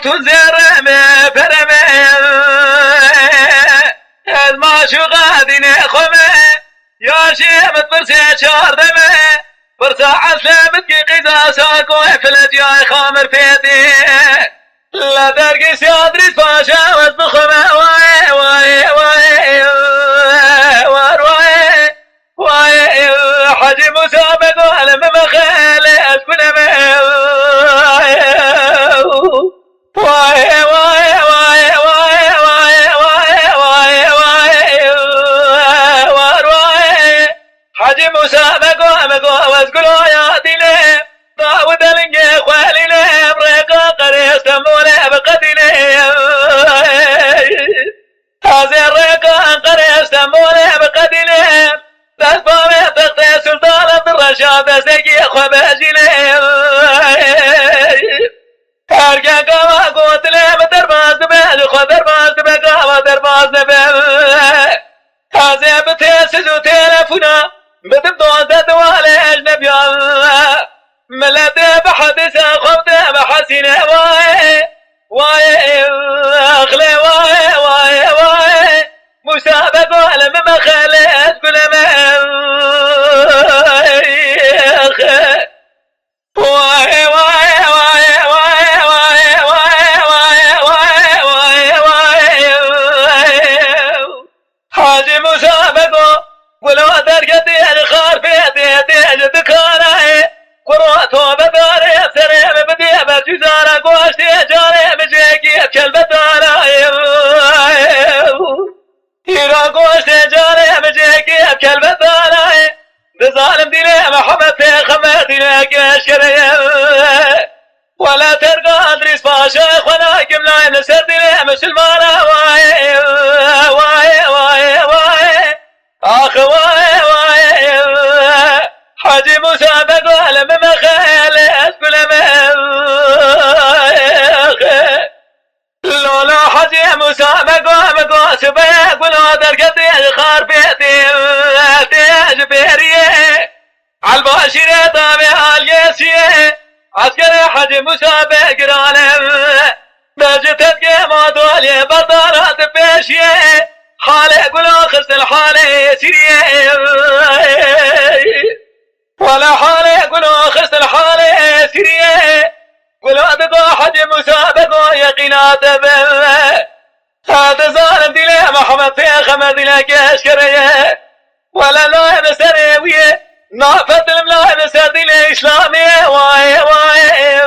قوت زرمه فرمه المعشوقة دين خمه يا شيمت برسي شاردمه برسا عسلمت كي قيزا ساكو افلت يا خامر فيتي لا درقي سيادري فاشا واسبخمه واي واي واي واي واي حجي مسابق وعلم مخيل اسكن واي واي واي واي واي واي واي حجي مسابق وعمق واسكن يا ديني داود الانجي خواليني بريقا قريس تموني بقديني هذه الريقا قريس تموني بقديني تسبامي تقطي سلطان عبد الرشاد سيكي خباجيني هرقا قاما قوت لي بدرباز نبيل خو درباز نبيل قاما درباز نبيل هذه بتيسز وتلفونا بتبدون تدوالي اجنبيان ملتي بحدث خبتي بحسيني واي واي اخلي واي واي واي مسابق وعلم مخالف كل ما واي واي واي واي واي واي واي واي حاجي مسابق ولو درقتي الخار في يدي دكاني قرأتو بداري سريم بديبة جزارة قوشتي جاري مجيكي كلبة داري هيرا قوشتي جاري مجيكي كلبة داري بظالم ديني محمد في خمتي لك الشريم ولا ترقى ادريس فاشيخ ولا قمنا نسر ديني مسلمانة واي واي واي واي اخ واي واي حاجي مسابق وعلم مخيل اسكن لولا حاجي مسابق ومقاس بيك ولو درقتي الخار بيتي تيج بيريه عالباشرة طابع اليسيه عسكري حاجي مسابق رالم بجتت قيمة دولي بطارات بيشيه حالي قلو خست الحالي سيريه ولا حالي قلو خست الحالي سيريه قلو ادقو حجي مسابقو يقينات هذا ظالم دي ليه محمد في خمد لك اشكريه ولا لا نسريويه نافت الملاي نسر دي ليه اسلاميه واي واي